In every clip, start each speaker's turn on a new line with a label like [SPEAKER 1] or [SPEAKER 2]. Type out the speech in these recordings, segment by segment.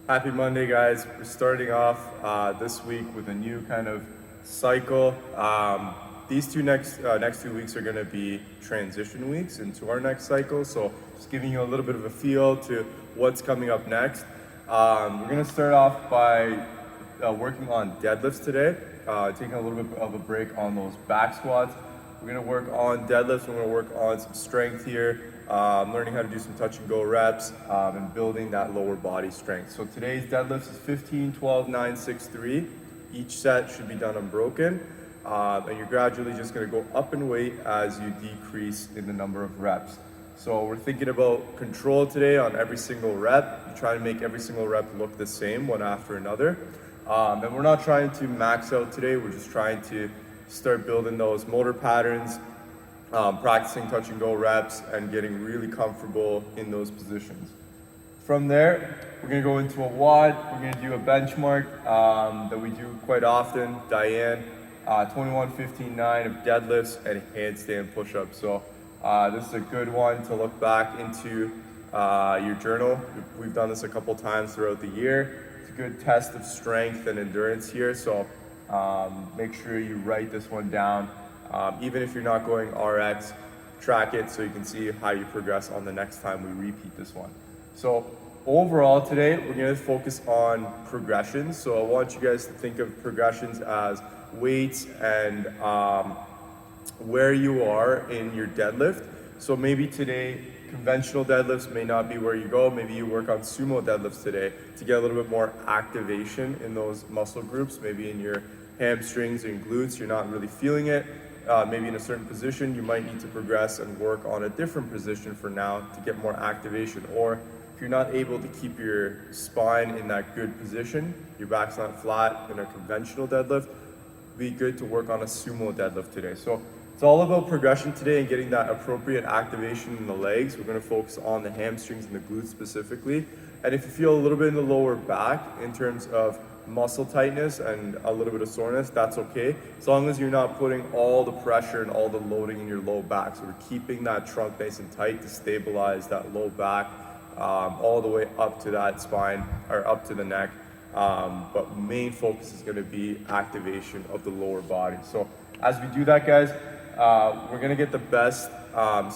[SPEAKER 1] Happy Monday, guys. We're starting off this week with a new kind of cycle. These next 2 weeks are going to be transition weeks into our next cycle. So just giving you a little bit of a feel to what's coming up next. We're going to start off by working on deadlifts today, taking a little bit of a break on those back squats. We're going to work on deadlifts. We're going to work on some strength here, learning how to do some touch and go reps, and building that lower body strength. So today's deadlifts is 15, 12, 9, 6, 3. Each set should be done unbroken. And you're gradually just going to go up in weight as you decrease in the number of reps. So we're thinking about control today on every single rep. You try to make every single rep look the same one after another. And we're not trying to max out today. We're just trying to start building those motor patterns, practicing touch and go reps, and getting really comfortable in those positions. From there, we're going to go into a WOD. We're going to do a benchmark that we do quite often, Diane, 21, 15, 9 of deadlifts and handstand push-ups. So this is a good one to look back into your journal. We've done this a couple times throughout the year. It's a good test of strength and endurance here. So make sure you write this one down. Even if you're not going RX, track it so you can see how you progress on the next time we repeat this one. So overall today, we're going to focus on progressions. So I want you guys to think of progressions as weights and where you are in your deadlift. So maybe today, conventional deadlifts may not be where you go. Maybe you work on sumo deadlifts today to get a little bit more activation in those muscle groups. Maybe in your hamstrings and glutes, you're not really feeling it. Maybe in a certain position, you might need to progress and work on a different position for now to get more activation. Or if you're not able to keep your spine in that good position, your back's not flat in a conventional deadlift, be good to work on a sumo deadlift today. So it's all about progression today and getting that appropriate activation in the legs. We're going to focus on the hamstrings and the glutes specifically. And if you feel a little bit in the lower back in terms of muscle tightness and a little bit of soreness, that's okay, as long as you're not putting all the pressure and all the loading in your low back. So we're keeping that trunk nice and tight to stabilize that low back all the way up to that spine or up to the neck. But main focus is going to be activation of the lower body. So as we do that, guys, we're going to get the best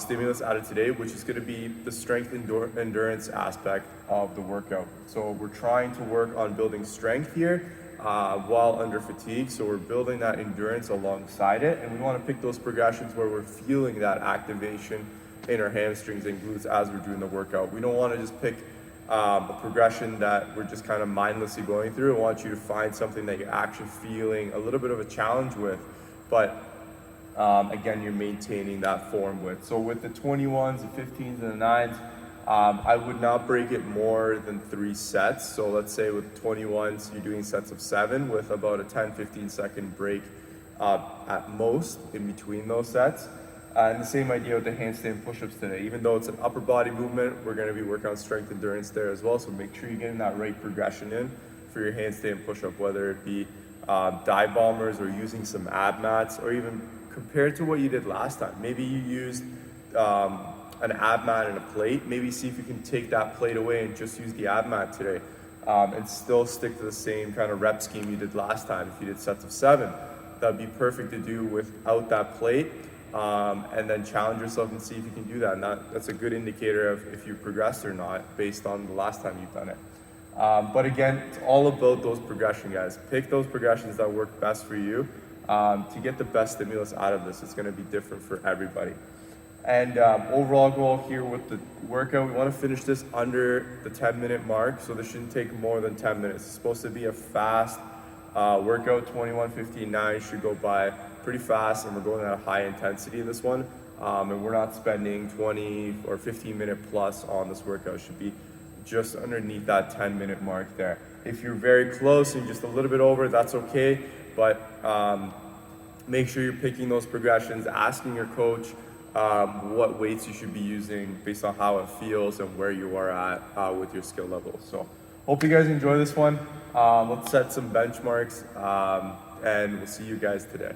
[SPEAKER 1] stimulus out of today, which is going to be the strength endurance aspect of the workout. So we're trying to work on building strength here while under fatigue. So we're building that endurance alongside it. And we want to pick those progressions where we're feeling that activation in our hamstrings and glutes as we're doing the workout. We don't want to just pick a progression that we're just kind of mindlessly going through. I want you to find something that you're actually feeling a little bit of a challenge with, but again, you're maintaining that form with. So with the 21s, the 15s, and the 9s, I would not break it more than 3 sets. So let's say with 21s, you're doing sets of 7 with about a 10-15 second break at most in between those sets. And the same idea with the handstand push-ups today. Even though it's an upper body movement, we're going to be working on strength endurance there as well. So make sure you're getting that right progression in for your handstand push-up, whether it be dive bombers or using some ab mats, or even compared to what you did last time. Maybe you used an ab mat and a plate. Maybe see if you can take that plate away and just use the ab mat today, and still stick to the same kind of rep scheme you did last time. If you did sets of 7, that'd be perfect to do without that plate. And then challenge yourself and see if you can do that. And that's a good indicator of if you progressed or not based on the last time you've done it. But again, it's all about those progression, guys. Pick those progressions that work best for you to get the best stimulus out of this. It's going to be different for everybody. And overall goal here with the workout, we want to finish this under the 10-minute mark. So this shouldn't take more than 10 minutes. It's supposed to be a fast workout. 21, 15, 9 should go by pretty fast, and we're going at a high intensity in this one. And we're not spending 20 or 15 minute plus on this workout. It should be just underneath that 10-minute mark there. If you're very close and just a little bit over, that's okay. But make sure you're picking those progressions, asking your coach what weights you should be using based on how it feels and where you are at with your skill level. So hope you guys enjoy this one. Let's set some benchmarks, and we'll see you guys today.